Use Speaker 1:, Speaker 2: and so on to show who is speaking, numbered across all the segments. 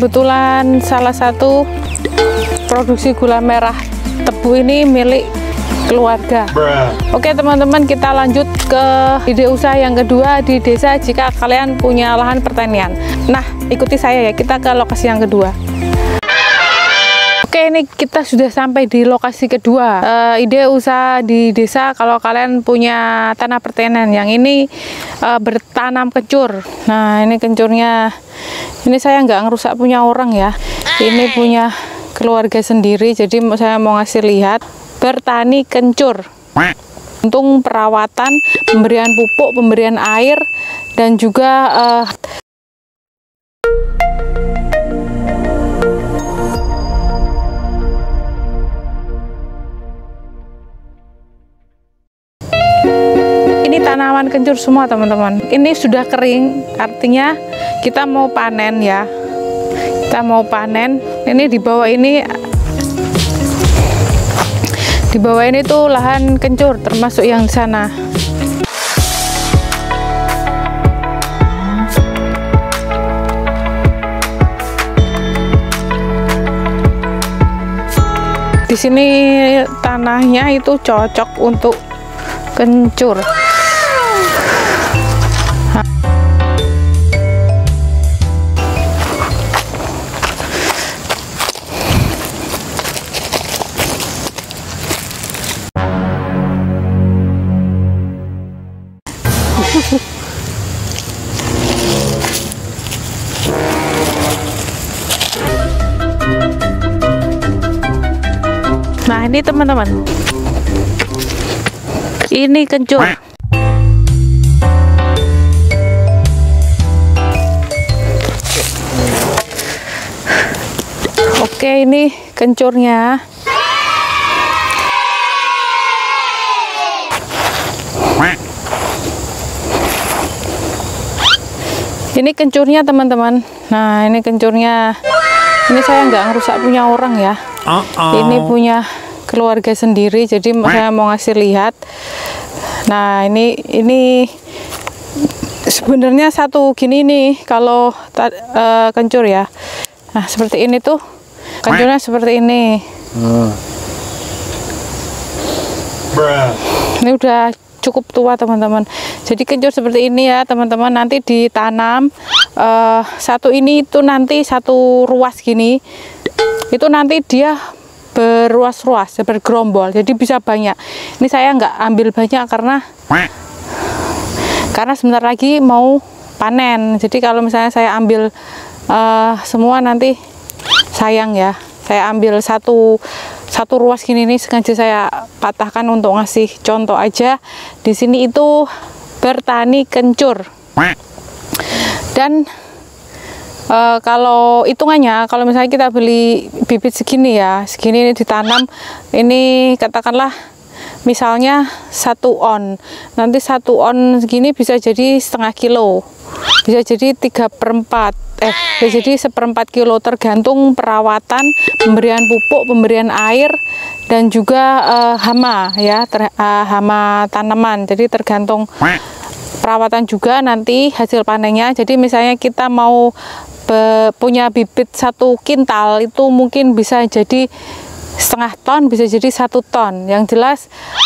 Speaker 1: kebetulan salah satu produksi gula merah tebu ini milik keluarga. Oke teman-teman, kita lanjut ke ide usaha yang kedua di desa jika kalian punya lahan pertanian. Nah, ikuti saya ya, kita ke lokasi yang kedua. Oke, ini kita sudah sampai di lokasi kedua. Ide usaha di desa kalau kalian punya tanah pertanian yang ini bertanam kencur. Nah, ini kencurnya, ini saya nggak ngerusak punya orang ya. Ini punya keluarga sendiri, jadi saya mau ngasih lihat bertani kencur. Untuk perawatan, pemberian pupuk, pemberian air, dan juga ini tanaman kencur semua teman-teman. Ini sudah kering, artinya kita mau panen ya. Kita mau panen. Ini di bawah ini tuh lahan kencur, termasuk yang di sana. Di sini tanahnya itu cocok untuk kencur. Nah, ini teman-teman, ini kencur. Oke, ini kencurnya. Ini kencurnya teman-teman. Nah, ini kencurnya. Ini saya nggak ngerusak punya orang ya. Ini punya keluarga sendiri, jadi saya mau ngasih lihat. Nah, ini sebenarnya satu gini nih kalau kencur ya. Nah, seperti ini tuh kencurnya seperti ini. Ini udah cukup tua teman-teman. Jadi kencur seperti ini ya teman-teman, nanti ditanam satu ini itu nanti satu ruas gini, itu nanti dia berruas-ruas, bergerombol, jadi bisa banyak. Ini saya nggak ambil banyak karena sebentar lagi mau panen. Jadi kalau misalnya saya ambil semua nanti sayang ya. Saya ambil satu ruas gini nih, sengaja saya patahkan untuk ngasih contoh aja. Di sini itu bertani kencur. Dan kalau hitungannya, kalau misalnya kita beli bibit segini ya, segini ini ditanam, ini katakanlah misalnya 1 on, nanti 1 on segini bisa jadi setengah kilo, bisa jadi 3/4, bisa jadi 1/4 kilo, tergantung perawatan, pemberian pupuk, pemberian air, dan juga hama ya, hama tanaman. Jadi tergantung perawatan juga nanti hasil panennya. Jadi misalnya kita mau punya bibit 1 kintal, itu mungkin bisa jadi setengah ton, bisa jadi 1 ton. Yang jelas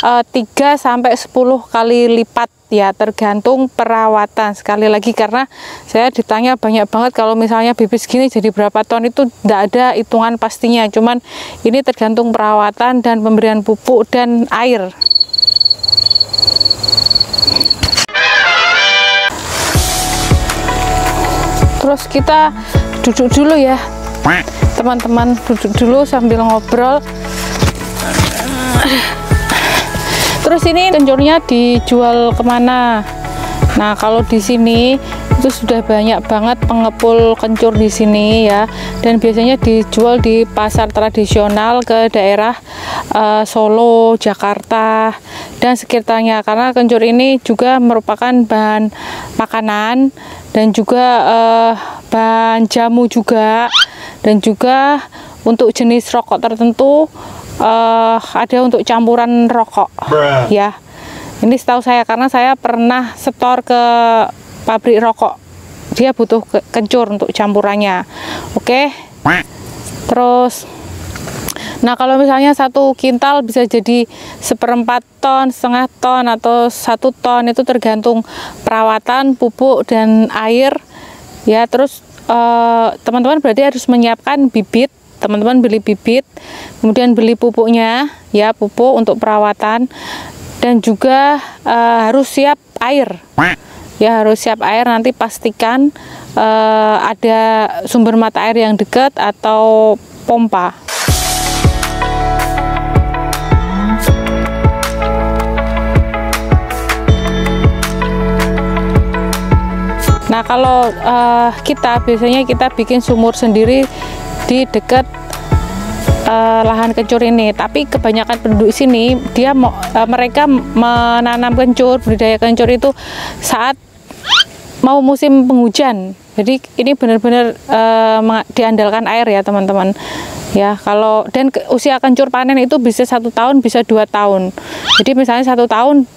Speaker 1: 3 sampai 10 kali lipat ya, tergantung perawatan. Sekali lagi, karena saya ditanya banyak banget kalau misalnya bibit segini jadi berapa ton, itu tidak ada hitungan pastinya, cuman ini tergantung perawatan dan pemberian pupuk dan air. Terus kita duduk dulu ya teman-teman, duduk dulu sambil ngobrol. Terus ini kencurnya dijual kemana? Nah, kalau di sini itu sudah banyak banget pengepul kencur di sini ya, dan biasanya dijual di pasar tradisional ke daerah Solo, Jakarta, dan sekitarnya, karena kencur ini juga merupakan bahan makanan dan juga bahan jamu juga, dan juga untuk jenis rokok tertentu ada untuk campuran rokok ya. Ini setahu saya, karena saya pernah setor ke pabrik rokok. dia butuh kencur untuk campurannya. Oke. Terus nah kalau misalnya 1 kintal bisa jadi 1/4 ton, setengah ton, atau 1 ton, itu tergantung perawatan, pupuk, dan air ya. Terus teman-teman berarti harus menyiapkan bibit. Teman-teman beli bibit, kemudian beli pupuknya ya, pupuk untuk perawatan, dan juga harus siap air ya, harus siap air. Nanti pastikan ada sumber mata air yang dekat atau pompa. Nah kalau biasanya kita bikin sumur sendiri di dekat lahan kencur ini, tapi kebanyakan penduduk sini mereka menanam kencur, budidaya kencur itu saat mau musim penghujan. Jadi ini benar-benar diandalkan air ya teman-teman ya. Dan usia kencur panen itu bisa 1 tahun, bisa 2 tahun. Jadi misalnya 1 tahun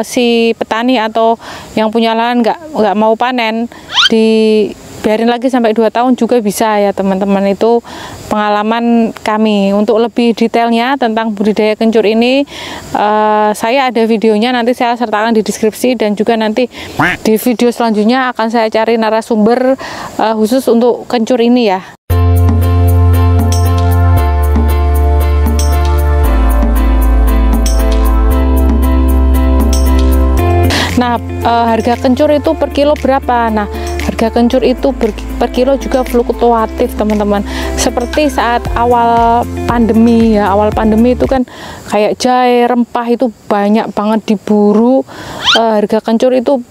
Speaker 1: si petani atau yang punya lahan nggak mau panen, dibiarin lagi sampai 2 tahun juga bisa ya teman-teman. Itu pengalaman kami. Untuk lebih detailnya tentang budidaya kencur ini, saya ada videonya, nanti saya sertakan di deskripsi, dan juga nanti di video selanjutnya akan saya cari narasumber khusus untuk kencur ini ya. Nah, harga kencur itu per kilo berapa? Nah, harga kencur itu per kilo juga fluktuatif teman-teman. Seperti saat awal pandemi ya, awal pandemi itu kan kayak jahe, rempah itu banyak banget diburu. Harga kencur itu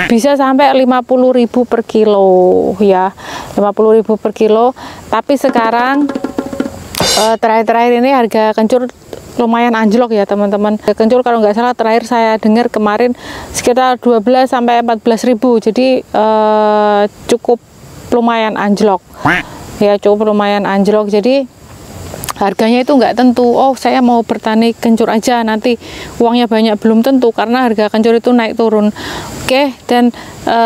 Speaker 1: bisa sampai 50.000 per kilo ya, 50.000 per kilo. Tapi sekarang terakhir-terakhir ini harga kencur lumayan anjlok ya teman-teman. Kencur kalau nggak salah terakhir saya dengar kemarin sekitar 12 sampai 14.000. Jadi cukup lumayan anjlok ya, cukup lumayan anjlok. Jadi harganya itu nggak tentu. Oh, saya mau bertani kencur aja, nanti uangnya banyak, belum tentu, karena harga kencur itu naik turun. Oke, dan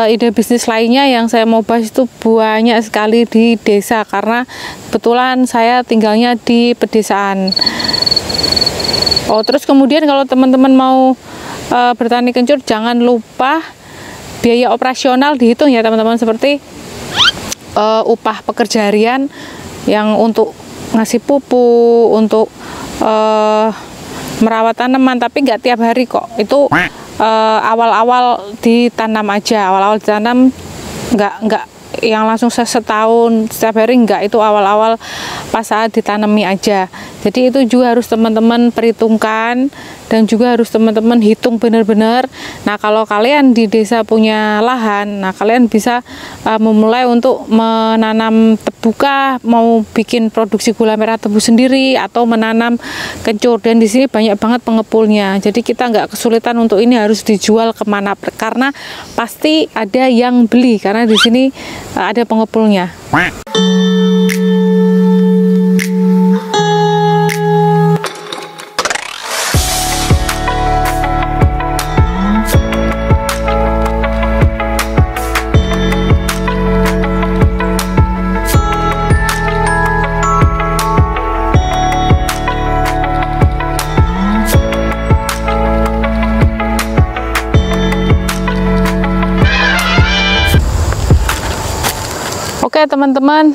Speaker 1: ide bisnis lainnya yang saya mau bahas itu banyak sekali di desa, karena kebetulan saya tinggalnya di pedesaan. Oh, terus kemudian kalau teman-teman mau bertani kencur, jangan lupa biaya operasional dihitung ya teman-teman, seperti upah pekerja harian yang untuk ngasih pupuk, untuk merawat tanaman, tapi nggak tiap hari kok. Itu awal-awal ditanam aja, awal-awal ditanam, nggak yang langsung setahun setiap hari, enggak. Itu awal-awal pas saat ditanami aja. Jadi itu juga harus teman-teman perhitungkan, dan juga harus teman-teman hitung benar-benar. Nah kalau kalian di desa punya lahan, nah kalian bisa memulai untuk menanam tebu kah, mau bikin produksi gula merah tebu sendiri, atau menanam kencur. Dan di sini banyak banget pengepulnya, jadi kita nggak kesulitan untuk ini harus dijual kemana, karena pasti ada yang beli, karena di sini ada pengepulnya. Oke teman-teman,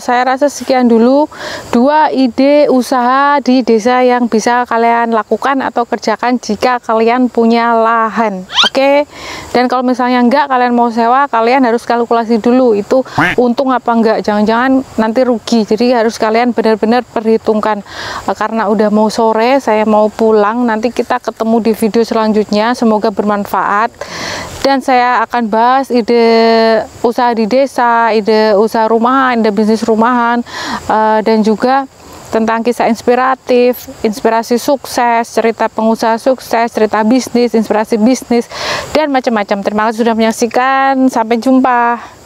Speaker 1: saya rasa sekian dulu 2 ide usaha di desa yang bisa kalian lakukan atau kerjakan jika kalian punya lahan. Oke, dan kalau misalnya enggak, kalian mau sewa, kalian harus kalkulasi dulu itu untung apa enggak, jangan-jangan nanti rugi. Jadi harus kalian benar-benar perhitungkan. Karena udah mau sore, saya mau pulang, nanti kita ketemu di video selanjutnya, semoga bermanfaat. Dan saya akan bahas ide usaha di desa, ide usaha rumahan, ide bisnis rumahan, dan juga tentang kisah inspiratif, inspirasi sukses, cerita pengusaha sukses, cerita bisnis, inspirasi bisnis, dan macam-macam. Terima kasih sudah menyaksikan, sampai jumpa.